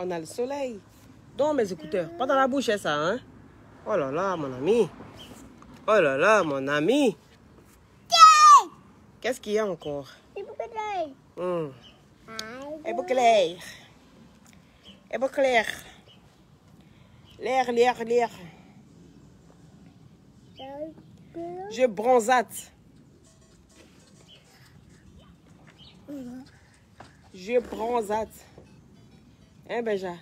On a le soleil. Dans mes écouteurs. Pas dans la bouche, ça, hein? Oh là là, mon ami. Oh là là, mon ami. Qu'est-ce qu'il y a encore? Et beaucoup clair. Et beaucoup clair. L'air. Je bronzate. Je bronzate. Hein, Benja?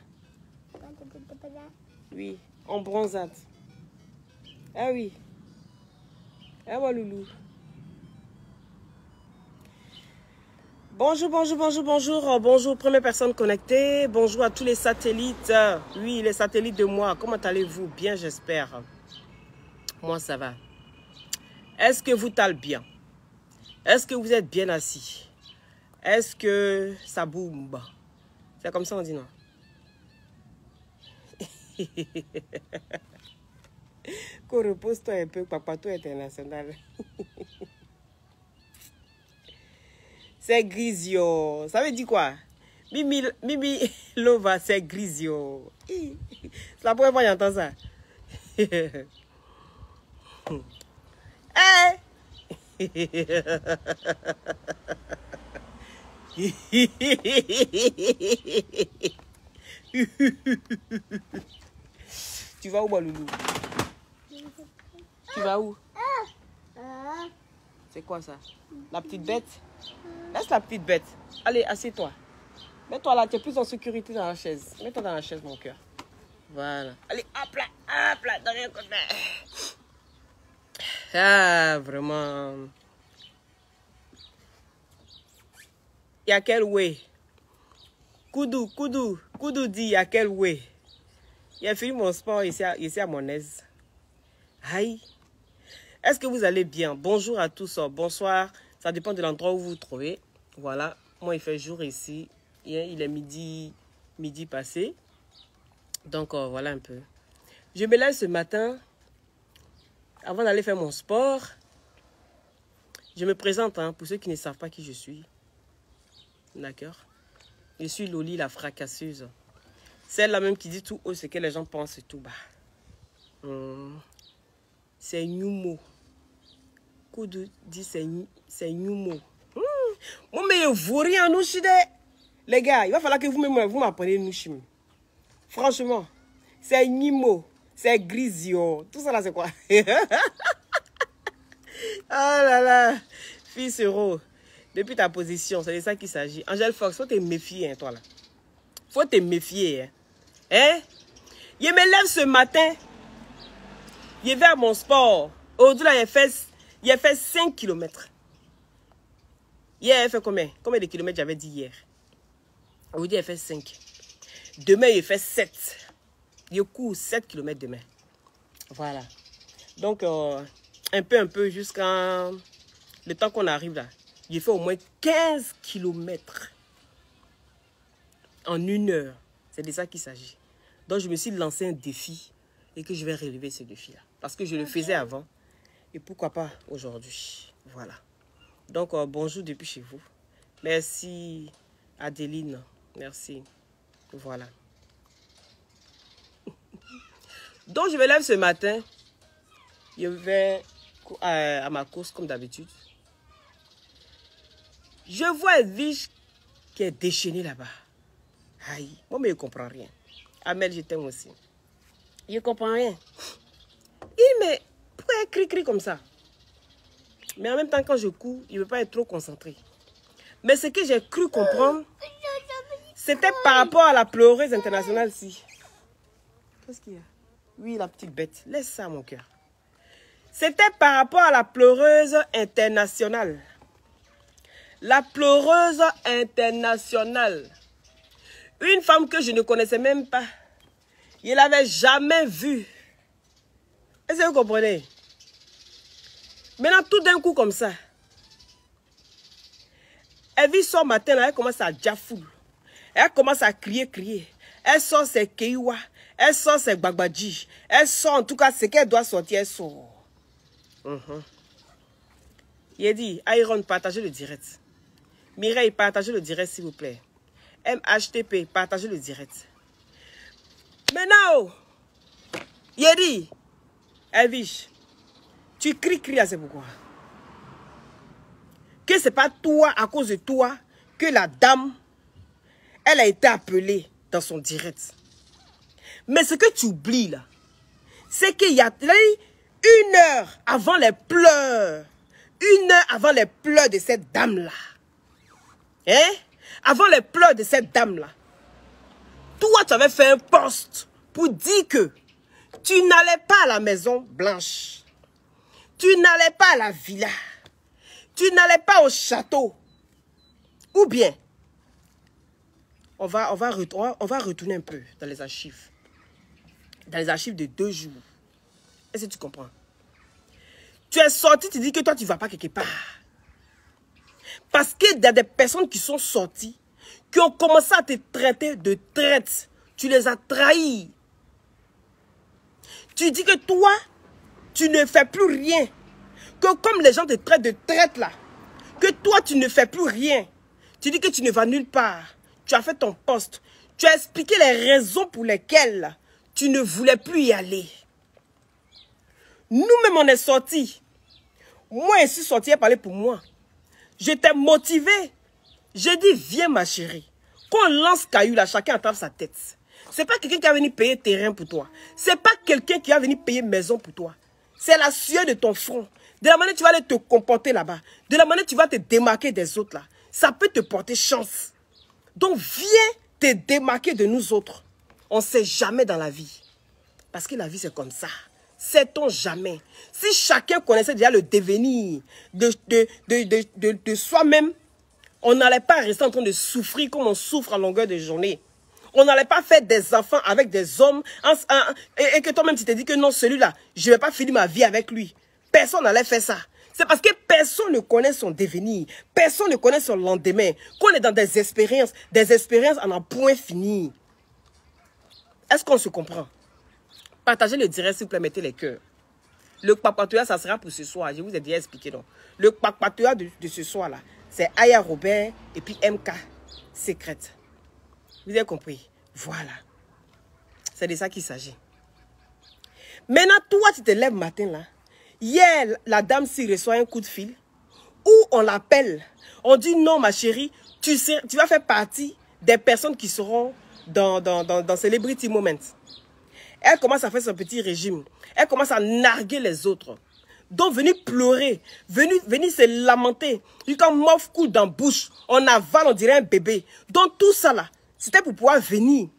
Oui, on bronzate. Ah oui. Ah mon loulou. Bonjour, bonjour, première personne connectée. Bonjour à tous les satellites. Oui, les satellites de moi. Comment allez-vous? Bien, j'espère. Moi, ça va. Est-ce que vous allez bien? Est-ce que vous êtes bien assis? Est-ce que ça boum? C'est comme ça on dit, non? Qu'on repose-toi un peu, Papato international. C'est grisio. Ça veut dire quoi? Mimi Lova, c'est grisio. C'est la première fois que j'entends ça. Hey! Tu vas où, mon loulou? Tu vas où? C'est quoi ça? La petite bête? Laisse la petite bête. Allez, assieds-toi. Mets-toi là, tu es plus en sécurité dans la chaise. Mets-toi dans la chaise, mon cœur. Voilà. Allez, hop là, dans rien côté. Ah, vraiment. Il y a quel way? Koudou dit il y a quel way? Il a fini mon sport ici à mon aise. Aïe. Est-ce que vous allez bien? Bonjour à tous, bonsoir. Ça dépend de l'endroit où vous vous trouvez. Voilà, moi il fait jour ici. Il est midi passé. Donc voilà un peu. Je me lève ce matin. Avant d'aller faire mon sport. Je me présente pour ceux qui ne savent pas qui je suis. D'accord? Je suis Loli la fracasseuse. Celle-là même qui dit tout haut ce que les gens pensent tout bas. C'est Nyumo. Koudou dit c'est Nyumo. Moi, mais vous rien nous chide. Les gars, il va falloir que vous m'apprenez nous chim. Franchement, c'est Nyumo, c'est Grisio. Tout ça là, c'est quoi? Oh là là, fils euro. Depuis ta position, c'est de ça qu'il s'agit. Angel Fox, faut te méfier, hein, toi là. Faut te méfier, hein. Hein? Je me lève ce matin. Je vais à mon sport. Aujourd'hui, là, il a fait 5 km. Hier, il fait combien? Combien de kilomètres j'avais dit hier? Aujourd'hui, il fait 5. Demain, il fait 7. Je cours 7 km demain. Voilà. Donc, un peu jusqu'à le temps qu'on arrive là. J'ai fait au moins 15 km en 1 heure. C'est de ça qu'il s'agit. Donc, je me suis lancé un défi et que je vais relever ce défi-là. Parce que je le faisais avant. Et pourquoi pas aujourd'hui. Voilà. Donc, bonjour depuis chez vous. Merci, Adeline. Merci. Voilà. Donc, je me lève ce matin. Je vais à ma course comme d'habitude. Je vois Edwige qui est déchaînée là-bas. Aïe, moi, mais je ne comprends rien. Amel, je t'aime aussi. Je ne comprends rien. Mais pourquoi elle crie comme ça? Mais en même temps, quand je cours, je ne veux pas être trop concentré. Mais ce que j'ai cru comprendre, c'était par rapport à la pleureuse internationale ici. Qu'est-ce qu'il y a? Oui, la petite bête. Laisse ça, mon cœur. C'était par rapport à la pleureuse internationale. La pleureuse internationale. Une femme que je ne connaissais même pas. Je ne l'avais jamais vue. Est-ce que vous comprenez? Maintenant, tout d'un coup comme ça. Elle vit son matin, là, elle commence à diafoul. Elle commence à crier. Elle sort ses keiwa. Elle sort ses bagbadji. Elle sort en tout cas ce qu'elle doit sortir, elle sort. Il a dit, Iron, partagez le direct. Mireille, partagez le direct, s'il vous plaît. MHTP, partagez le direct. Maintenant, Yeri, Elvish, tu cries, c'est pourquoi. Que c'est pas toi, à cause de toi, que la dame, elle a été appelée dans son direct. Mais ce que tu oublies là, c'est qu'il y a 1 heure avant les pleurs, 1 heure avant les pleurs de cette dame-là. Hein? Avant les pleurs de cette dame-là. Toi, tu avais fait un post pour dire que tu n'allais pas à la Maison Blanche. Tu n'allais pas à la villa. Tu n'allais pas au château. Ou bien, on va retourner un peu dans les archives. Dans les archives de 2 jours. Est-ce que tu comprends? Tu es sorti, tu dis que toi, tu ne vas pas quelque part. Parce qu'il y a des personnes qui sont sorties, qui ont commencé à te traiter de traite. Tu les as trahis. Tu dis que toi, tu ne fais plus rien. Que comme les gens te traitent de traite là, que toi, tu ne fais plus rien. Tu dis que tu ne vas nulle part. Tu as fait ton poste. Tu as expliqué les raisons pour lesquelles tu ne voulais plus y aller. Nous-mêmes, on est sortis. Moi, je suis sorti à parler pour moi. J'étais motivé. J'ai dit, viens ma chérie. Qu'on lance caillou là, chacun attrape sa tête. C'est pas quelqu'un qui va venir payer terrain pour toi. C'est pas quelqu'un qui va venir payer maison pour toi. C'est la sueur de ton front. De la manière tu vas aller te comporter là-bas. De la manière tu vas te démarquer des autres là. Ça peut te porter chance. Donc viens te démarquer de nous autres. On ne sait jamais dans la vie. Parce que la vie c'est comme ça. Sait-on jamais. Si chacun connaissait déjà le devenir de soi-même, on n'allait pas rester en train de souffrir comme on souffre à longueur de journée. On n'allait pas faire des enfants avec des hommes et que toi-même tu te dis que non, celui-là, je ne vais pas finir ma vie avec lui. Personne n'allait faire ça. C'est parce que personne ne connaît son devenir. Personne ne connaît son lendemain. Qu'on est dans des expériences en un point fini. Est-ce qu'on se comprend? Partagez le direct, s'il vous plaît, mettez les cœurs. Le papatoya, ça sera pour ce soir. Je vous ai déjà expliqué, non? Le papatoya de ce soir-là, c'est Aya Robert et puis MK Secrète. Vous avez compris? Voilà. C'est de ça qu'il s'agit. Maintenant, toi, tu te lèves le matin, là. Hier, la dame s'y reçoit un coup de fil où on l'appelle. On dit non, ma chérie, tu vas faire partie des personnes qui seront dans Celebrity Moment. Elle commence à faire son petit régime. Elle commence à narguer les autres. Donc, venir pleurer, venir se lamenter. Quand Mof coule dans la bouche, on avale, on dirait un bébé. Donc, tout ça là, c'était pour pouvoir venir.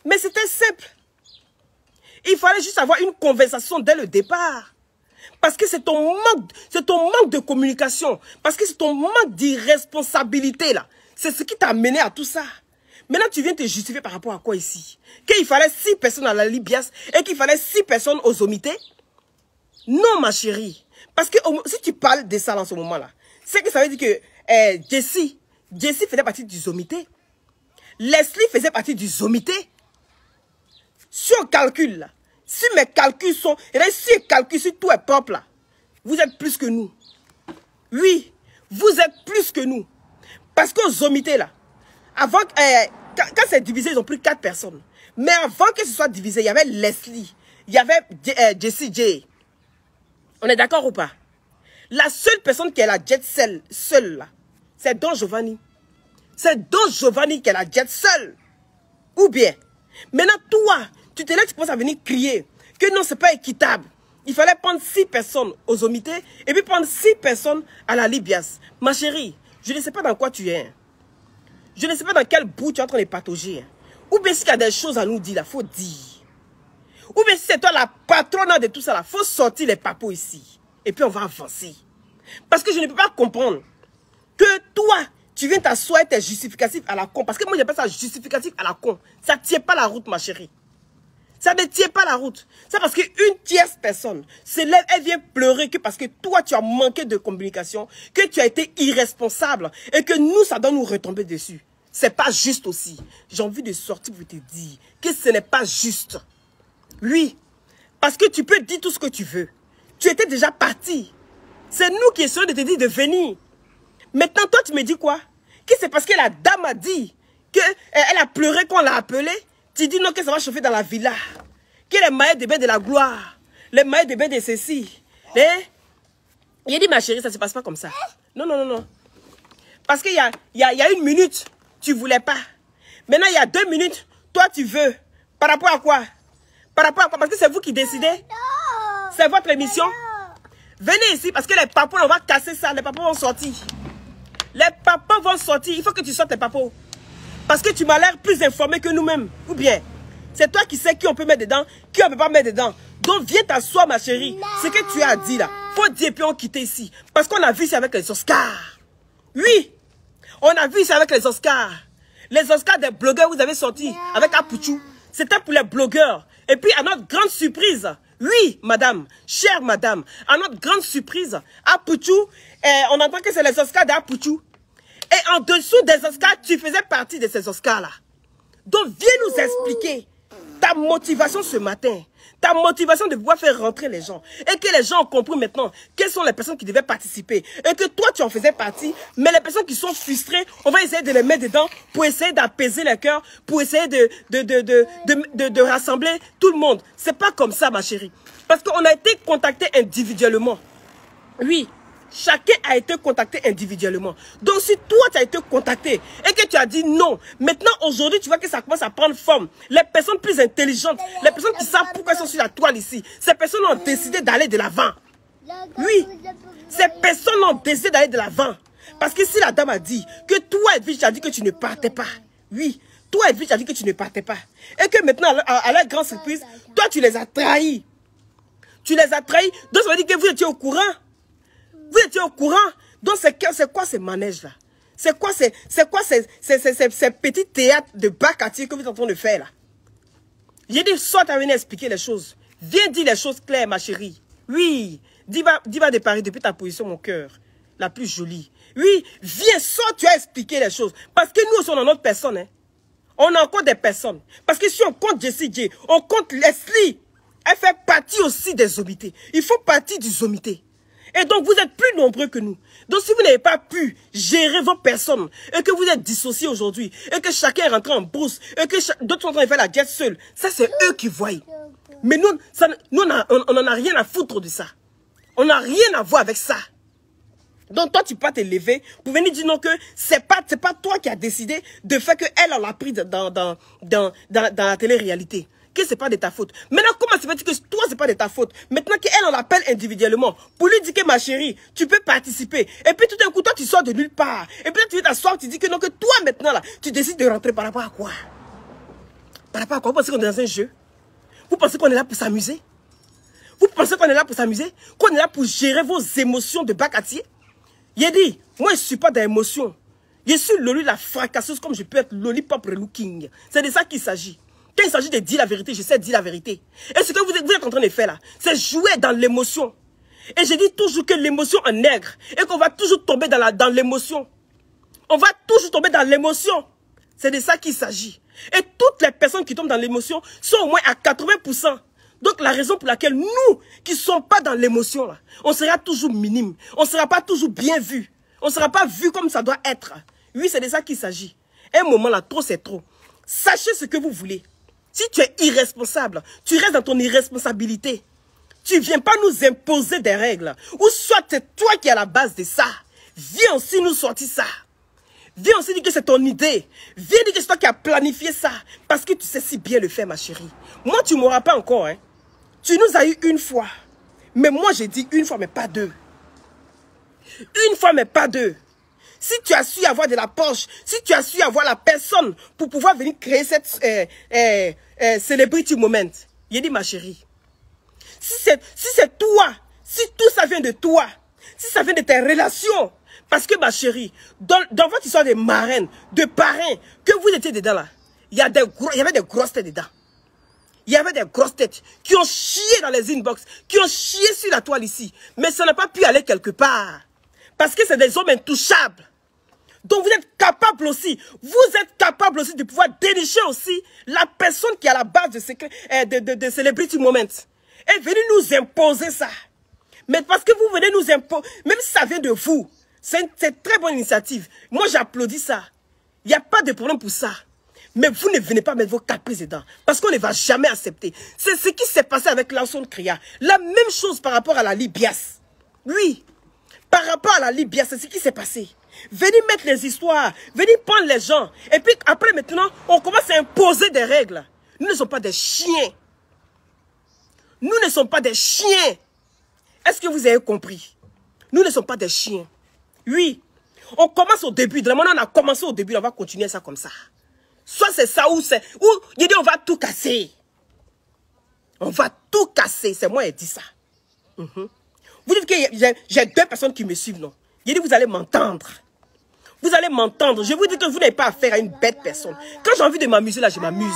Mais c'était simple. Il fallait juste avoir une conversation dès le départ. Parce que c'est ton manque de communication. Parce que c'est ton manque d'irresponsabilité là. C'est ce qui t'a amené à tout ça. Maintenant, tu viens te justifier par rapport à quoi ici? Qu'il fallait 6 personnes à la Libias et qu'il fallait 6 personnes aux Omités? Non, ma chérie. Parce que si tu parles de ça en ce moment-là, c'est que ça veut dire que Jessie faisait partie du Zomité. Leslie faisait partie du Zomité. Si on calcule, là, si mes calculs sont... Si je calcule, si tout est propre, là, vous êtes plus que nous. Oui, vous êtes plus que nous. Parce qu'aux Zomités, là, avant, quand c'est divisé, ils ont pris 4 personnes. Mais avant que ce soit divisé, il y avait Leslie, il y avait Jessie J. On est d'accord ou pas? La seule personne qui est la jet seule là, c'est Don Giovanni. C'est Don Giovanni qui est la jet seule. Ou bien, maintenant toi, tu te laisses, tu commences à venir crier que non, c'est pas équitable. Il fallait prendre 6 personnes aux Omités et puis prendre 6 personnes à la Libias. Ma chérie, je ne sais pas dans quoi tu es. Je ne sais pas dans quel bout tu es en train de patauger. Ou bien s'il y a des choses à nous dire, il faut dire. Ou bien si c'est toi la patronne de tout ça, il faut sortir les papos ici. Et puis on va avancer. Parce que je ne peux pas comprendre que toi, tu viens t'asseoir tes justificatifs à la con. Parce que moi, j'appelle ça justificatif à la con. Ça ne tient pas la route, ma chérie. Ça ne tient pas la route. C'est parce qu'une tierce personne se lève, elle vient pleurer que parce que toi, tu as manqué de communication, que tu as été irresponsable et que nous, ça doit nous retomber dessus. C'est pas juste aussi. J'ai envie de sortir pour te dire que ce n'est pas juste. Oui, parce que tu peux dire tout ce que tu veux. Tu étais déjà parti. C'est nous qui essayons de te dire de venir. Maintenant, toi, tu me dis quoi? Que c'est parce que la dame a dit qu'elle a pleuré quand on l'a appelée Tu dis non que ça va chauffer dans la villa. Que les maillots de bain de la gloire. Les maillots de bain de ceci. Eh? Il a dit, ma chérie, ça ne se passe pas comme ça. Non, non, non, non. Parce qu'il y a 1 minute, tu ne voulais pas. Maintenant, il y a 2 minutes, toi, tu veux. Par rapport à quoi? Par rapport à quoi? Parce que c'est vous qui décidez. C'est votre émission. Venez ici, parce que les papos, on va casser ça. Les papos vont sortir. Les papos vont sortir. Il faut que tu sortes tes papos. Parce que tu m'as l'air plus informé que nous-mêmes. Ou bien, c'est toi qui sais qui on peut mettre dedans, qui on ne peut pas mettre dedans. Donc, viens t'asseoir, ma chérie. Ce que tu as dit là, faut dire et puis on quitte ici. Parce qu'on a vu ça avec les Oscars. Oui, on a vu ça avec les Oscars. Les Oscars des blogueurs, vous avez sorti avec Apouchou. C'était pour les blogueurs. Et puis, à notre grande surprise, oui, madame, chère madame, à notre grande surprise, Apouchou, on entend que c'est les Oscars d'Apouchou. Et en dessous des Oscars, tu faisais partie de ces Oscars-là. Donc, viens nous expliquer ta motivation ce matin. Ta motivation de pouvoir faire rentrer les gens. Et que les gens ont compris maintenant quelles sont les personnes qui devaient participer. Et que toi, tu en faisais partie. Mais les personnes qui sont frustrées, on va essayer de les mettre dedans pour essayer d'apaiser les cœurs, pour essayer de rassembler tout le monde. C'est pas comme ça, ma chérie. Parce qu'on a été contacté individuellement. Oui. Chacun a été contacté individuellement. Donc, si toi, tu as été contacté et que tu as dit non, maintenant, aujourd'hui, tu vois que ça commence à prendre forme. Les personnes plus intelligentes, les personnes qui savent pourquoi elles sont sur la toile ici, ces personnes ont décidé d'aller de l'avant. Oui, ces personnes ont décidé d'aller de l'avant. Parce que si la dame a dit que toi, Edwige, tu as dit que tu ne partais pas. Oui, toi, Edwige, tu as dit que tu ne partais pas. Et que maintenant, à la grande surprise, toi, tu les as trahis. Tu les as trahis. Donc, ça veut dire que vous étiez au courant. Vous étiez au courant. Donc, c'est quoi ces manèges-là? C'est quoi ces petits théâtres de bac-à-tir que vous êtes en train de faire là? J'ai dit, sors à venir expliquer les choses. Viens dire les choses claires, ma chérie. Oui, diva de Paris, depuis ta position, mon cœur, la plus jolie. Oui, viens, sors, tu as expliqué les choses. Parce que nous, on a notre personne. Hein. On a encore des personnes. Parce que si on compte Jessie J, on compte Leslie. Elle fait partie aussi des omités. Il faut partie des omités. Et donc, vous êtes plus nombreux que nous. Donc, si vous n'avez pas pu gérer vos personnes, et que vous êtes dissociés aujourd'hui, et que chacun est rentré en brousse, et que d'autres sont en train de faire la diète seule, ça, c'est eux qui voient. Mais nous, on n'en a rien à foutre de ça. On n'a rien à voir avec ça. Donc, toi, tu peux te lever pour venir dire non que c'est pas toi qui as décidé de faire qu'elle en a pris dans la télé-réalité. Que c'est pas de ta faute. Maintenant, comment ça veut dire que toi, c'est pas de ta faute? Maintenant qu'elle, on l'appelle individuellement pour lui dire que ma chérie, tu peux participer. Et puis tout d'un coup, toi, tu sors de nulle part. Et puis tu viens t'asseoir, tu dis que non, que toi, maintenant, là, tu décides de rentrer par rapport à quoi? Par rapport à quoi? Vous pensez qu'on est dans un jeu? Vous pensez qu'on est là pour s'amuser? Vous pensez qu'on est là pour s'amuser? Qu'on est là pour gérer vos émotions de bac-à-tier? Il a dit, moi, je ne suis pas dans l'émotion. Je suis Loli la fracasseuse comme je peux être Lollipop Relooking. C'est de ça qu'il s'agit. Quand il s'agit de dire la vérité, je sais dire la vérité. Et ce que vous êtes en train de faire là, c'est jouer dans l'émotion. Et je dis toujours que l'émotion est nègre. Et qu'on va toujours tomber dans l'émotion. On va toujours tomber dans l'émotion. C'est de ça qu'il s'agit. Et toutes les personnes qui tombent dans l'émotion sont au moins à 80%. Donc la raison pour laquelle nous, qui ne sommes pas dans l'émotion, là, on sera toujours minime. On ne sera pas toujours bien vu. On ne sera pas vu comme ça doit être. Oui, c'est de ça qu'il s'agit. Un moment là, trop c'est trop. Sachez ce que vous voulez. Si tu es irresponsable, tu restes dans ton irresponsabilité. Tu ne viens pas nous imposer des règles. Ou soit c'est toi qui es à la base de ça. Viens aussi nous sortir ça. Viens aussi dire que c'est ton idée. Viens dire que c'est toi qui as planifié ça. Parce que tu sais si bien le faire, ma chérie. Moi, tu ne m'auras pas encore. Hein. Tu nous as eu une fois. Mais moi, j'ai dit une fois, mais pas deux. Une fois, mais pas deux. Si tu as su avoir de la poche, si tu as su avoir la personne pour pouvoir venir créer cette celebrity moment, il dit ma chérie, si c'est toi, si tout ça vient de toi, si ça vient de tes relations, parce que ma chérie, dans votre histoire de marraine, de parrain, que vous étiez dedans là, il y avait des grosses têtes dedans. Il y avait des grosses têtes qui ont chié dans les inbox, qui ont chié sur la toile ici, mais ça n'a pas pu aller quelque part. Parce que c'est des hommes intouchables. Donc vous êtes capable aussi, de pouvoir dénicher aussi la personne qui est à la base de Celebrity Moment. Et venez nous imposer ça. Mais parce que vous venez nous imposer, même si ça vient de vous, c'est une très bonne initiative. Moi j'applaudis ça. Il n'y a pas de problème pour ça. Mais vous ne venez pas mettre vos caprices dedans. Parce qu'on ne va jamais accepter. C'est ce qui s'est passé avec Lanson Kriya. La même chose par rapport à la Libias. Oui. Par rapport à la Libias, c'est ce qui s'est passé. Venez mettre les histoires. Venez prendre les gens. Et puis après maintenant, on commence à imposer des règles. Nous ne sommes pas des chiens. Nous ne sommes pas des chiens. Est-ce que vous avez compris? Nous ne sommes pas des chiens. Oui. On commence au début. De la manière on a commencé au début, on va continuer ça comme ça. Soit c'est ça ou c'est... Ou il dit on va tout casser. On va tout casser. C'est moi qui ai dit ça. Vous dites que j'ai 2 personnes qui me suivent, non? Il dit vous allez m'entendre. Vous allez m'entendre. Je vous dis que vous n'avez pas affaire à une bête personne. Quand j'ai envie de m'amuser, là, je m'amuse.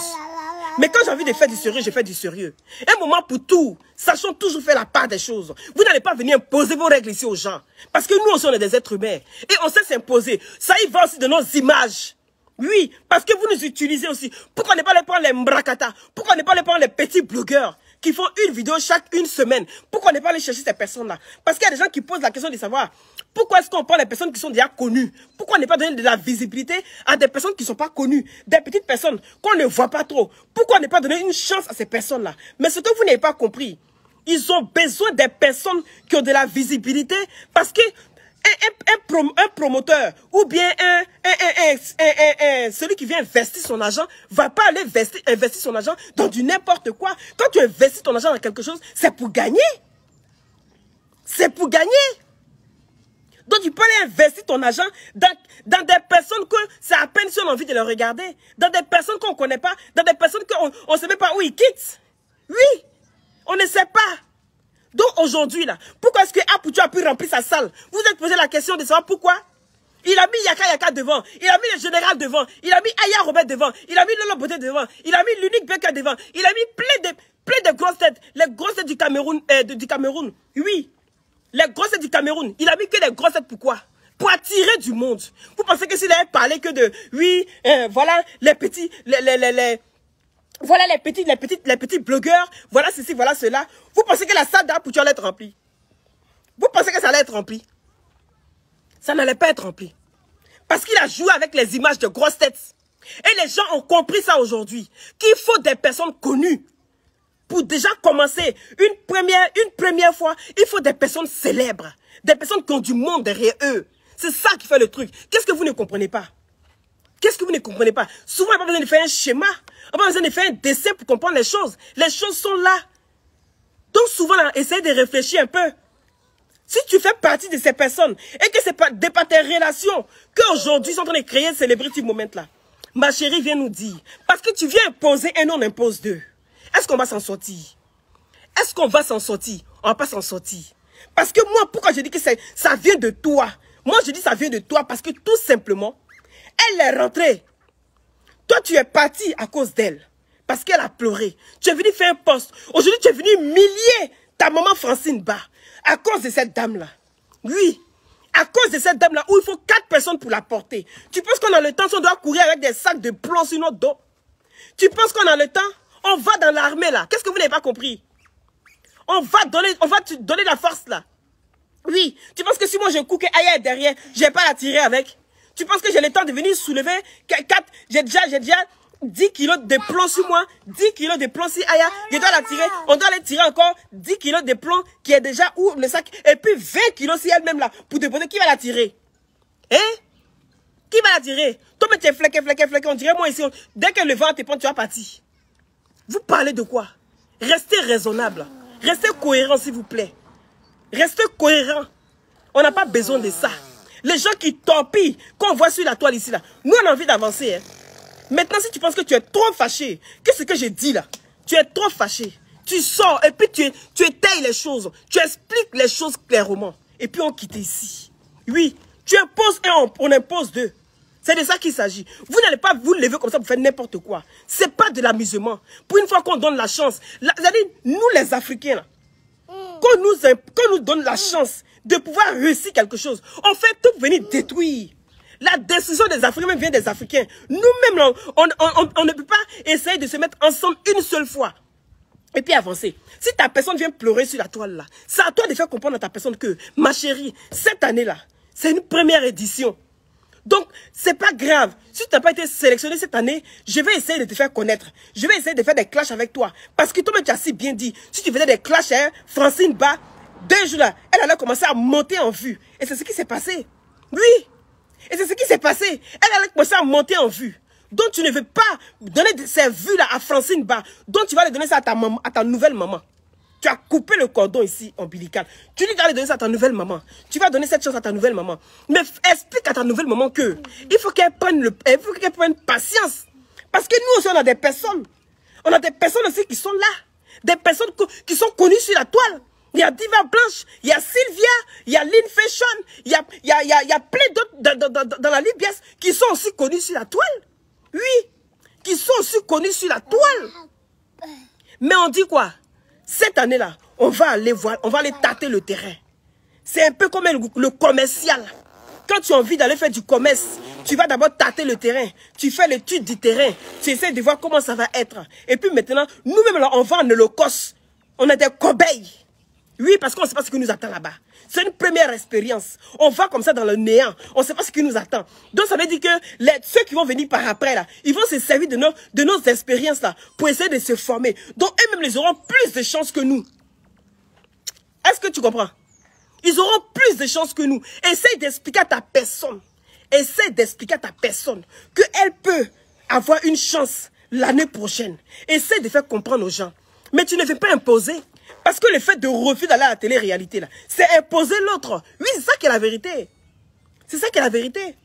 Mais quand j'ai envie de faire du sérieux, je fais du sérieux. Un moment pour tout. Sachons toujours faire la part des choses. Vous n'allez pas venir imposer vos règles ici aux gens. Parce que nous aussi, on est des êtres humains. Et on sait s'imposer. Ça y va aussi de nos images. Oui, parce que vous nous utilisez aussi. Pourquoi ne pas les prendre les mbrakata? Pourquoi ne pas les prendre les petits blogueurs qui font une vidéo chaque une semaine? Pourquoi ne pas aller chercher ces personnes-là? Parce qu'il y a des gens qui posent la question de savoir pourquoi est-ce qu'on prend des personnes qui sont déjà connues? Pourquoi ne pas donner de la visibilité à des personnes qui ne sont pas connues? Des petites personnes qu'on ne voit pas trop. Pourquoi ne pas donner une chance à ces personnes-là? Mais ce que vous n'avez pas compris, ils ont besoin des personnes qui ont de la visibilité parce que un promoteur ou bien celui qui vient investir son argent va pas aller investir son argent dans du n'importe quoi. Quand tu investis ton argent dans quelque chose, c'est pour gagner. C'est pour gagner. Donc tu peux aller investir ton argent dans des personnes que c'est à peine si on a envie de les regarder. Dans des personnes qu'on ne connaît pas. Dans des personnes qu'on ne sait même pas où ils quittent. Oui, on ne sait pas. Donc aujourd'hui, là, pourquoi est-ce que Apoutou a pu remplir sa salle? Vous vous êtes posé la question de savoir pourquoi? Il a mis Yaka Yaka devant, il a mis le général devant, il a mis Aya Robert devant, il a mis Lolo Beauté devant, il a mis l'unique Beka devant, il a mis plein de grosses têtes, les grosses têtes du Cameroun, oui, les grosses têtes du Cameroun, il a mis que des grosses têtes, pourquoi? Pour attirer du monde. Vous pensez que s'il avait parlé que de, oui, voilà, les petits, voilà les petits blogueurs, voilà ceci, voilà cela. Vous pensez que la salle d'Apoutou allait être remplie? Vous pensez que ça allait être rempli? Ça n'allait pas être rempli. Parce qu'il a joué avec les images de grosses têtes. Et les gens ont compris ça aujourd'hui. Qu'il faut des personnes connues. Pour déjà commencer une première fois, il faut des personnes célèbres. Des personnes qui ont du monde derrière eux. C'est ça qui fait le truc. Qu'est-ce que vous ne comprenez pas? Qu'est-ce que vous ne comprenez pas? Souvent, on n'a pas besoin de faire un schéma. On n'a pas besoin de faire un dessin pour comprendre les choses. Les choses sont là. Donc souvent, là, essayez de réfléchir un peu. Si tu fais partie de ces personnes et que c'est pas tes relations qu'aujourd'hui sont en train de créer un celebrity moment là, ma chérie vient nous dire, parce que tu viens imposer un, on impose 2. Est-ce qu'on va s'en sortir? Est-ce qu'on va s'en sortir? On va pas s'en sortir. Parce que moi, pourquoi je dis que ça vient de toi? Moi, je dis ça vient de toi parce que tout simplement, elle est rentrée. Toi, tu es parti à cause d'elle. Parce qu'elle a pleuré. Tu es venu faire un poste. Aujourd'hui, tu es venu humilier ta maman Francine Ba. À cause de cette dame-là. Oui. À cause de cette dame-là, où il faut 4 personnes pour la porter. Tu penses qu'on a le temps si on doit courir avec des sacs de plomb sur notre dos? Tu penses qu'on a le temps? On va dans l'armée, là. Qu'est-ce que vous n'avez pas compris? On va te donner la force, là. Oui. Tu penses que si moi je cours que Aya est derrière, je vais pas la tirer avec? Tu penses que j'ai le temps de venir soulever 4? J'ai déjà 10 kilos de plomb sur moi, 10 kilos de plomb sur Aya, je dois la tirer, on doit aller tirer encore 10 kilos de plomb qui est déjà où le sac, et puis 20 kilos si elle-même là, pour demander qui va la tirer. Hein? Qui va la tirer? Toi, mais tu es flequé, on dirait moi ici, dès que le vent te prend, tu vas partir. Vous parlez de quoi? Restez raisonnable, restez cohérent s'il vous plaît. Restez cohérent. On n'a pas besoin de ça. Les gens qui torpillent, qu'on voit sur la toile ici là, nous on a envie d'avancer, hein. Maintenant, si tu penses que tu es trop fâché, qu'est-ce que j'ai dit là? Tu es trop fâché. Tu sors et puis tu étayes les choses. Tu expliques les choses clairement. Et puis on quitte ici. Oui, tu imposes un, on impose 2. C'est de ça qu'il s'agit. Vous n'allez pas vous lever comme ça pour faire n'importe quoi. C'est pas de l'amusement. Pour une fois qu'on donne la chance, c'est-à-dire nous les Africains, là, qu'on nous donne la chance de pouvoir réussir quelque chose, on fait tout pour venir détruire. La décision des Africains vient des Africains. Nous-mêmes, on ne peut pas essayer de se mettre ensemble une seule fois. Et puis avancer. Si ta personne vient pleurer sur la toile là, c'est à toi de faire comprendre à ta personne que, ma chérie, cette année-là, c'est une première édition. Donc, c'est pas grave. Si tu n'as pas été sélectionné cette année, je vais essayer de te faire connaître. Je vais essayer de faire des clashs avec toi. Parce que toi-même, tu as si bien dit, si tu faisais des clashs, hein, Francine Ba, 2 jours là, elle allait commencer à monter en vue. Et c'est ce qui s'est passé. Oui. Et c'est ce qui s'est passé. Elle allait commencer à monter en vue. Donc, tu ne veux pas donner ces vues-là à Francine Ba. Donc, tu vas les donner ça à ta maman, à ta nouvelle maman. Tu as coupé le cordon ici, ombilical. Tu lui vas donner ça à ta nouvelle maman. Tu vas donner cette chose à ta nouvelle maman. Mais explique à ta nouvelle maman que il faut qu'elle prenne patience. Parce que nous aussi, on a des personnes. On a des personnes aussi qui sont là. Des personnes qui sont connues sur la toile. Il y a Diva Blanche, il y a Sylvia, il y a Lynn Fashion, il y a plein d'autres dans la Libias qui sont aussi connus sur la toile. Oui, qui sont aussi connus sur la toile. Mais on dit quoi? Cette année-là, on va aller voir, on va aller tâter le terrain. C'est un peu comme le commercial. Quand tu as envie d'aller faire du commerce, tu vas d'abord tâter le terrain. Tu fais l'étude du terrain. Tu essaies de voir comment ça va être. Et puis maintenant, nous-mêmes, là, on va en holocauste. On est des cobayes. Oui, parce qu'on ne sait pas ce qui nous attend là-bas. C'est une première expérience. On va comme ça dans le néant. On ne sait pas ce qui nous attend. Donc, ça veut dire que ceux qui vont venir par après, là, ils vont se servir de nos expériences là, pour essayer de se former. Donc, eux-mêmes, ils auront plus de chances que nous. Est-ce que tu comprends? Ils auront plus de chances que nous. Essaye d'expliquer à ta personne. Essaye d'expliquer à ta personne qu'elle peut avoir une chance l'année prochaine. Essaye de faire comprendre aux gens. Mais tu ne veux pas imposer. Parce que le fait de refuser d'aller à la télé-réalité, là, c'est imposer l'autre. Oui, c'est ça qui est la vérité. C'est ça qui est la vérité.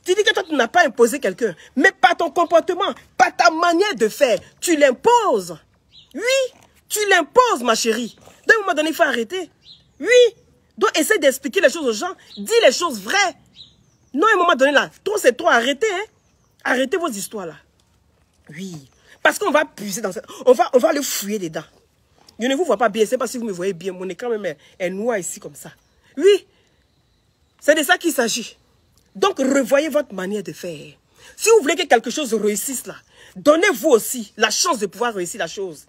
Tu dis que toi, tu n'as pas imposé quelqu'un. Mais par ton comportement, par ta manière de faire, tu l'imposes. Oui, tu l'imposes, ma chérie. D'un moment donné, il faut arrêter. Oui. Donc, essaie d'expliquer les choses aux gens. Dis les choses vraies. Non, à un moment donné, là, toi, c'est toi, arrêtez. Hein? Arrêtez vos histoires, là. Oui. Parce qu'on va puiser dans ça. On va le fouiller dedans. Je ne vous vois pas bien, c'est pas si vous me voyez bien. Mon écran même est noir ici comme ça. Oui, c'est de ça qu'il s'agit. Donc, revoyez votre manière de faire. Si vous voulez que quelque chose réussisse là, donnez-vous aussi la chance de pouvoir réussir la chose.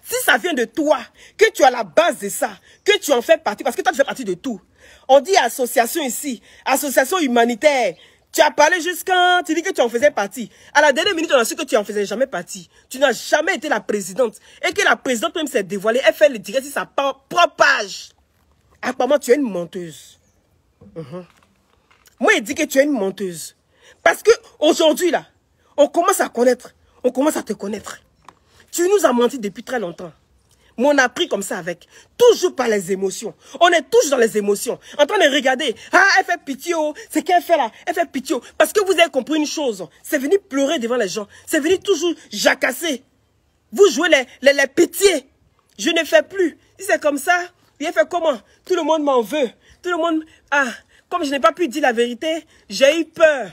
Si ça vient de toi, que tu as la base de ça, que tu en fais partie, parce que toi tu fais partie de tout. On dit association ici, association humanitaire. Tu as parlé jusqu'à... Tu dis que tu en faisais partie. À la dernière minute, on a su que tu en faisais jamais partie. Tu n'as jamais été la présidente. Et que la présidente même s'est dévoilée. Elle fait le direct sur sa propre page. Apparemment, tu es une menteuse. Moi, il dit que tu es une menteuse. Parce que aujourd'hui là, on commence à connaître. On commence à te connaître. Tu nous as menti depuis très longtemps. Mais on a pris comme ça avec. Toujours par les émotions. On est toujours dans les émotions. En train de regarder. Ah, elle fait pitié. C'est qu'elle fait là. Elle fait pitié. Parce que vous avez compris une chose. C'est venir pleurer devant les gens. C'est venir toujours jacasser. Vous jouez les pitiés. Je ne fais plus. Si c'est comme ça, il fait comment? Tout le monde m'en veut. Tout le monde... Ah, comme je n'ai pas pu dire la vérité, j'ai eu peur.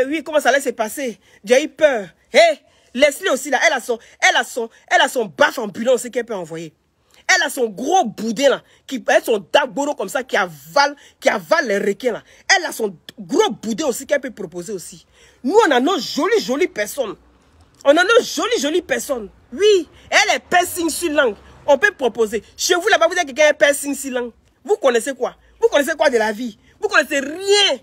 Oui, comment ça allait se passer? J'ai eu peur. Hé! Hey, Leslie aussi là, elle a son baf ambulance qu'elle peut envoyer. Elle a son gros boudin là, elle a son dagboro comme ça qui avale les requins là. Elle a son gros boudin aussi qu'elle peut proposer aussi. Nous on a nos jolies personnes. On a nos jolies personnes. Oui, elle est piercing sur langue. On peut proposer. Chez vous là-bas, vous avez quelqu'un qui est piercing sur langue. Vous connaissez quoi? Vous connaissez quoi de la vie? Vous connaissez rien.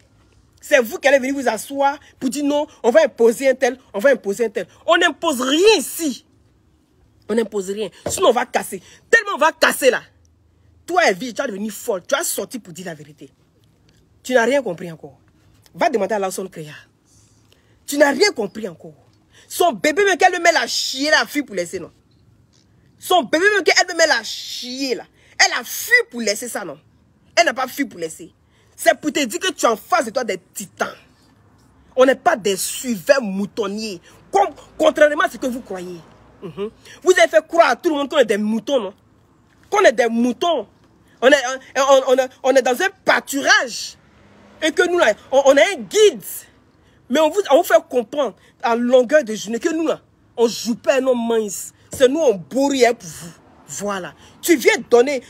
C'est vous qui allez venir vous asseoir pour dire non, on va imposer un tel, on va imposer un tel. On n'impose rien ici. On n'impose rien. Sinon, on va casser. Tellement on va casser là. Toi, Evie, tu vas devenir folle. Tu vas sortir pour dire la vérité. Tu n'as rien compris encore. Va demander à Lawson Créa. Tu n'as rien compris encore. Son bébé, même qu'elle me met la chier, la fille pour laisser, non. Son bébé, même qu'elle me met la chier, là. Elle a fui pour laisser ça, non. Elle n'a pas fui pour laisser. C'est pour te dire que tu es en face de toi des titans. On n'est pas des suiveurs moutonniers. Contrairement à ce que vous croyez. Vous avez fait croire à tout le monde qu'on est des moutons, non? Qu'on est des moutons. On est dans un pâturage. Et que nous, là, on a un guide. Mais on vous fait comprendre à longueur de journée que nous, là, on joue pas nos mains. C'est nous, on bourrit pour vous. Voilà. Tu viens donner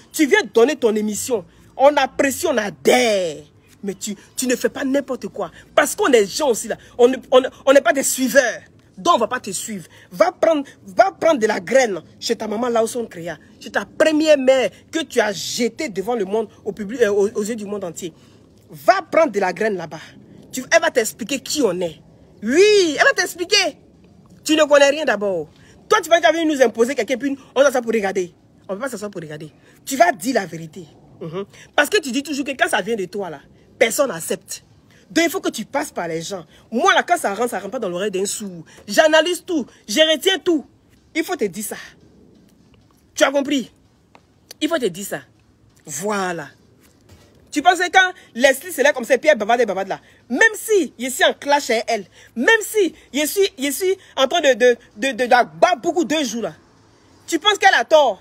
ton émission. On apprécie, on adhère. Mais tu ne fais pas n'importe quoi. Parce qu'on est gens aussi là. On n'est pas des suiveurs. Donc on ne va pas te suivre. Va prendre de la graine chez ta maman Lawson Créa. Chez ta première mère que tu as jetée devant le monde, aux yeux du monde entier. Va prendre de la graine là-bas. Elle va t'expliquer qui on est. Oui, elle va t'expliquer. Tu ne connais rien d'abord. Toi, tu vas venir nous imposer quelqu'un, puis on s'assoit pour regarder. On ne peut pas s'asseoir pour regarder. Tu vas dire la vérité. Parce que tu dis toujours que quand ça vient de toi, là, personne n'accepte. Donc, il faut que tu passes par les gens. Moi, là, quand ça rentre pas dans l'oreille d'un sourd. J'analyse tout. Je retiens tout. Il faut te dire ça. Tu as compris? Il faut te dire ça. Voilà. Tu penses que quand Leslie c'est là comme ça, Pierre babade là, même si je suis en clash avec elle, même si je suis en train de battre beaucoup 2 jours là, tu penses qu'elle a tort?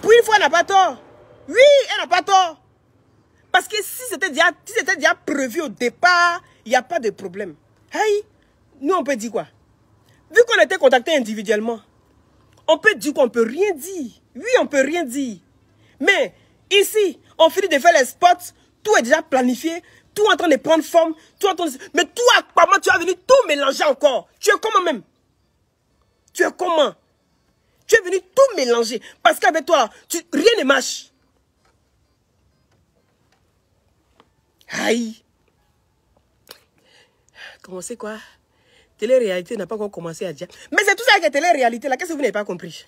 Pour une fois, elle n'a pas tort. Oui, elle n'a pas tort. Parce que si c'était déjà prévu au départ, il n'y a pas de problème. Hey, nous on peut dire quoi? Vu qu'on était contactés individuellement, on peut dire qu'on ne peut rien dire. Oui, on ne peut rien dire. Mais ici, on finit de faire les spots, tout est déjà planifié, tout en train de prendre forme, tout en train de... Mais toi, comment tu vas venir tout mélanger encore? Tu es comment même? Tu es comment? Tu es venu tout mélanger. Parce qu'avec toi, rien ne marche. Aïe. Comment c'est quoi? Télé-réalité n'a pas encore commencé à dire. Mais c'est tout ça avec télé-réalité là. Qu'est-ce que vous n'avez pas compris?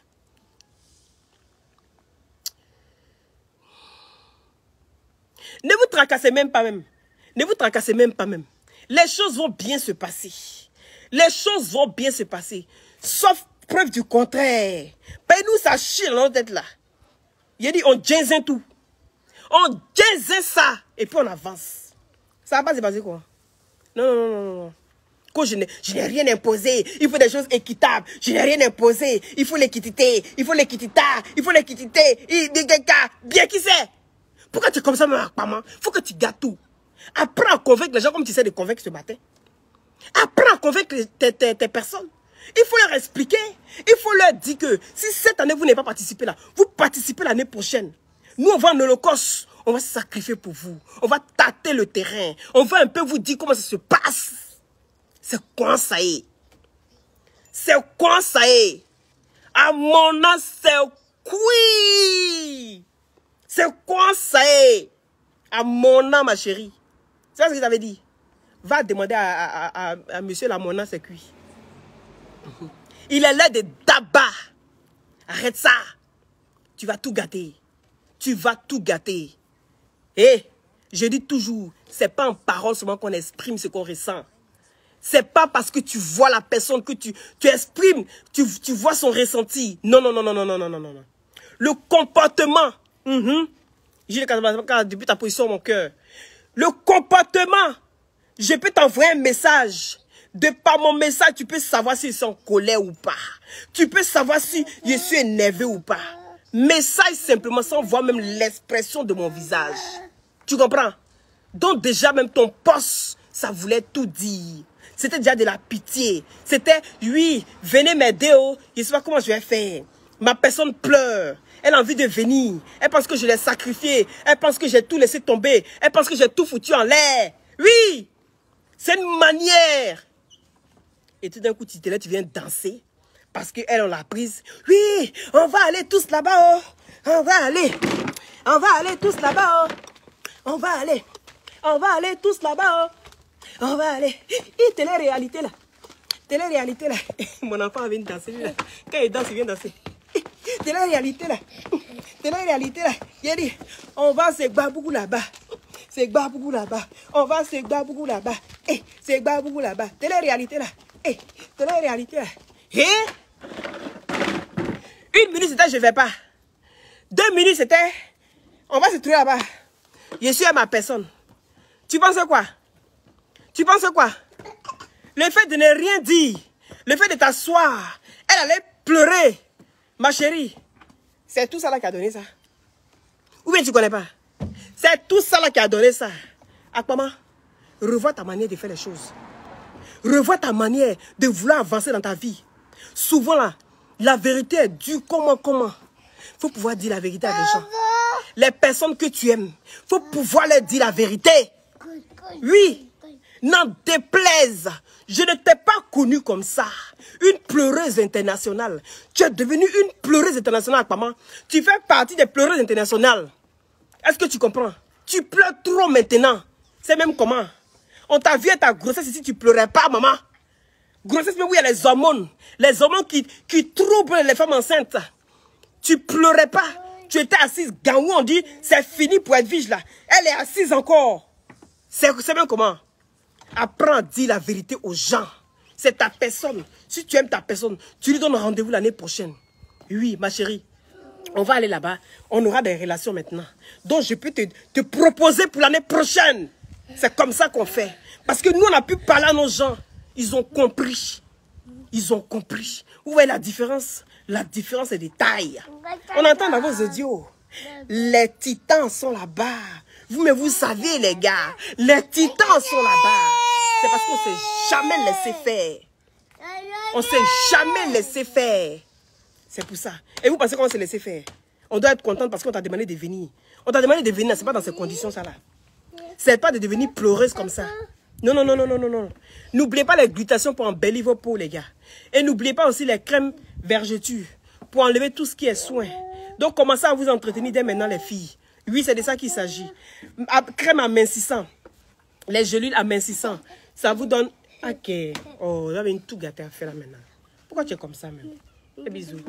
Ne vous tracassez même pas même. Ne vous tracassez même pas même. Les choses vont bien se passer. Les choses vont bien se passer. Sauf preuve du contraire. Ben nous, ça chie dans notre tête là. Il a dit, on jazz tout. On jazz ça. Et puis on avance. Ça va pas se passer quoi? Non. Quand je n'ai rien imposé. Il faut des choses équitables. Je n'ai rien imposé. Il faut l'équité. Il faut l'équité. Il faut l'équité. Bien qui sait? Pourquoi tu es comme ça, maman? Il faut que tu gâtes tout. Apprends à convaincre les gens comme tu sais de convaincre ce matin. Apprends à convaincre tes personnes. Il faut leur expliquer. Il faut leur dire que si cette année vous n'avez pas participé là, vous participez l'année prochaine. Nous, on va en holocauste. On va se sacrifier pour vous. On va tâter le terrain. On va un peu vous dire comment ça se passe. C'est quoi ça est? C'est quoi ça est? À mon âge, c'est quoi? C'est quoi ça est? À mon âme, ma chérie. C'est ce que j'avais dit. Va demander à monsieur Lamona, c'est cuit. Il est là de tabac. Arrête ça. Tu vas tout gâter. Tu vas tout gâter. Et je dis toujours, c'est pas en parole seulement qu'on exprime ce qu'on ressent. C'est pas parce que tu vois la personne que tu exprimes, tu vois son ressenti. Non. Le comportement. J'ai le depuis ta position, mon cœur. Le comportement. Je peux t'envoyer un message. De par mon message, tu peux savoir si je suis en colère ou pas. Tu peux savoir si je suis énervé ou pas. Message simplement, sans voir même l'expression de mon visage. Tu comprends? Donc déjà, même ton poste, ça voulait tout dire. C'était déjà de la pitié. C'était, oui, venez m'aider, oh. Je ne sais pas comment je vais faire. Ma personne pleure. Elle a envie de venir. Elle pense que je l'ai sacrifié. Elle pense que j'ai tout laissé tomber. Elle pense que j'ai tout foutu en l'air. Oui, c'est une manière. Et tout d'un coup, tu viens danser. Parce qu'elle, on l'a prise. Oui, on va aller tous là-bas, oh. On va aller tous là-bas, oh. On va aller tous là-bas, oh. On va aller. Télé-réalité là. Télé-réalité là. Mon enfant vient danser là. Quand il danse, il vient danser. Télé-réalité là. Télé-réalité là. Il a dit, on va se baboukou là-bas. C'est baboukou là-bas. On va se baboukou là-bas. C'est baboukou là-bas. Télé-réalité là. Télé-réalité là. 1 minute c'était je vais pas. 2 minutes c'était on va se trouver là-bas. Je suis à ma personne. Tu penses quoi? Tu penses quoi? Le fait de ne rien dire, le fait de t'asseoir, elle allait pleurer. Ma chérie, c'est tout ça là qui a donné ça. Ou bien tu connais pas? C'est tout ça là qui a donné ça. Akpama, revois ta manière de faire les choses. Revois ta manière de vouloir avancer dans ta vie. Souvent là, la vérité est dure. Comment? Il faut pouvoir dire la vérité à des gens. Les personnes que tu aimes, il faut pouvoir leur dire la vérité. Oui. N'en déplaise, je ne t'ai pas connue comme ça. Une pleureuse internationale. Tu es devenue une pleureuse internationale, maman. Tu fais partie des pleureuses internationales. Est-ce que tu comprends? Tu pleures trop maintenant. C'est même comment? On t'a vu à ta grossesse ici, tu pleurais pas, maman. Grossesse, mais où il y a les hormones qui troublent les femmes enceintes. Tu pleurais pas. Tu étais assise. Gaou, on dit, c'est fini pour Edwige là. Elle est assise encore. C'est bien comment? Apprends à dire la vérité aux gens. C'est ta personne. Si tu aimes ta personne, tu lui donnes rendez-vous l'année prochaine. Oui, ma chérie. On va aller là-bas. On aura des relations maintenant. Donc, je peux te proposer pour l'année prochaine. C'est comme ça qu'on fait. Parce que nous, on a pu parler à nos gens. Ils ont compris. Ils ont compris. Vous voyez la différence? La différence est de taille. On entend dans vos audios. Les titans sont là-bas. Mais vous savez, les gars, les titans sont là-bas. C'est parce qu'on ne s'est jamais laissé faire. On ne s'est jamais laissé faire. C'est pour ça. Et vous pensez qu'on s'est laissé faire? On doit être content parce qu'on t'a demandé de venir. On t'a demandé de venir, ce n'est pas dans ces conditions, ça là. Ce n'est pas de devenir pleureuse comme ça. Non, non, non, non, non, non, non. N'oubliez pas les glutations pour embellir vos peaux, les gars. Et n'oubliez pas aussi les crèmes vergetures pour enlever tout ce qui est soin. Donc, commencez à vous entretenir dès maintenant, les filles. Oui, c'est de ça qu'il s'agit. Crème amincissant. Les gélules amincissant. Ça vous donne... Ok. Oh, vous avez une tout gâtée à faire là maintenant. Pourquoi tu es comme ça même? Et bisous.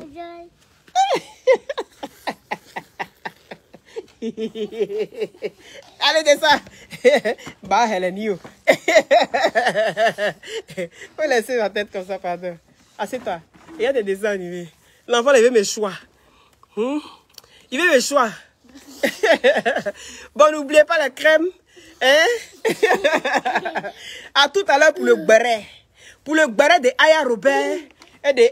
Allez, descends. Bah, Hélène, you. Faut laisser la tête comme ça, pardon. Assieds-toi. Il y a des dessins animés. L'enfant, il veut mes choix. Il veut mes choix. Bon, n'oubliez pas la crème. Hein? À tout à l'heure pour le béret. Pour le béret de Aya Robert et de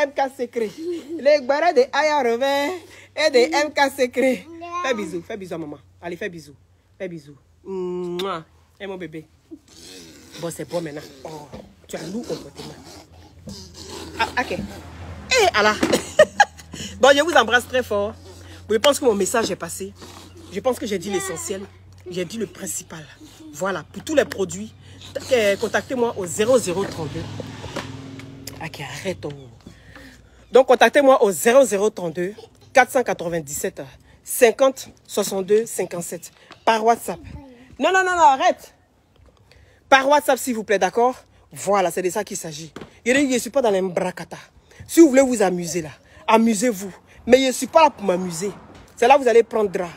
MK Secret. Le béret de Aya Robert et de MK Secret. Fais bisous à maman. Allez, fais bisous. Fais bisous. Mouah. Et mon bébé. Bon, c'est bon maintenant. Oh, tu as un lourd comportement. Ah, ok. Et Allah. Bon, je vous embrasse très fort. Je pense que mon message est passé. Je pense que j'ai dit l'essentiel. J'ai dit le principal. Voilà, pour tous les produits, contactez-moi au 0032. Ok, arrête. Donc, contactez-moi au 0032 497 50 62 57 par WhatsApp. Non, non, non, non, arrête. Par WhatsApp, s'il vous plaît, d'accord? Voilà, c'est de ça qu'il s'agit. Je ne suis pas dans les mbrakata. Si vous voulez vous amuser là, amusez-vous. Mais je ne suis pas là pour m'amuser. C'est là que vous allez prendre drap.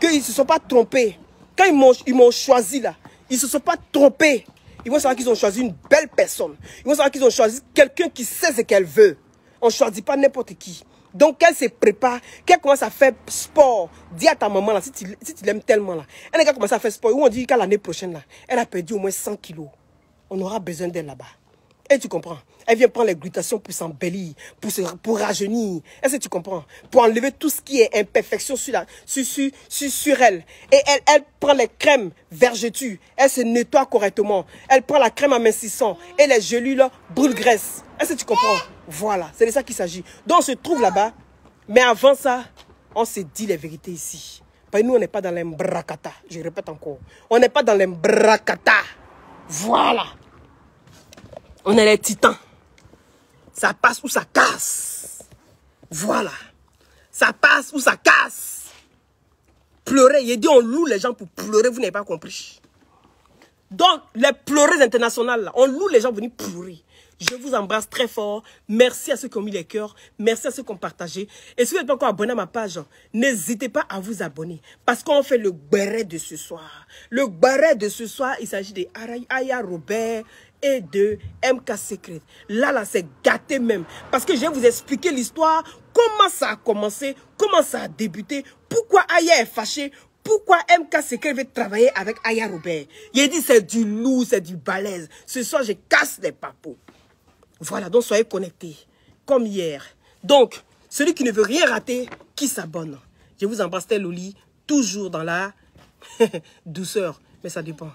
Qu'ils ne se sont pas trompés. Quand ils m'ont choisi là, ils ne se sont pas trompés. Ils vont savoir qu'ils ont choisi une belle personne. Ils vont savoir qu'ils ont choisi quelqu'un qui sait ce qu'elle veut. On ne choisit pas n'importe qui. Donc, qu'elle se prépare, qu'elle commence à faire sport. Dis à ta maman là, si tu l'aimes tellement là. Elle a commencé à faire sport. Où on dit qu'à l'année prochaine là, elle a perdu au moins 100 kilos. On aura besoin d'elle là-bas. Et tu comprends? Elle vient prendre les glutations pour s'embellir, pour rajeunir. Est-ce que tu comprends? Pour enlever tout ce qui est imperfection sur elle. Et elle prend les crèmes vergetures. Elle se nettoie correctement. Elle prend la crème amincissant. Et les gélules brûle-graisse. Est-ce que tu comprends? Voilà, c'est de ça qu'il s'agit. Donc on se trouve là-bas. Mais avant ça, on se dit les vérités ici. Parce que nous, on n'est pas dans les mbrakata. Je répète encore. On n'est pas dans les mbrakata. Voilà. On est les titans. Ça passe ou ça casse. Voilà. Ça passe ou ça casse. Pleurer. Il dit on loue les gens pour pleurer. Vous n'avez pas compris. Donc, les pleureuses internationales, là, on loue les gens pour venir pleurer. Je vous embrasse très fort. Merci à ceux qui ont mis les cœurs. Merci à ceux qui ont partagé. Et si vous n'êtes pas encore abonné à ma page, n'hésitez pas à vous abonner. Parce qu'on fait le béret de ce soir. Le béret de ce soir, il s'agit de Aya Robert et de MK Secret. Là, c'est gâté même. Parce que je vais vous expliquer l'histoire. Comment ça a commencé. Comment ça a débuté. Pourquoi Aya est fâchée. Pourquoi MK Secret veut travailler avec Aya Robert. Il dit c'est du loup, c'est du balèze. Ce soir, je casse les papos. Voilà, donc soyez connectés, comme hier. Donc, celui qui ne veut rien rater, qui s'abonne. Je vous embrasse, Loli, toujours dans la douceur, mais ça dépend.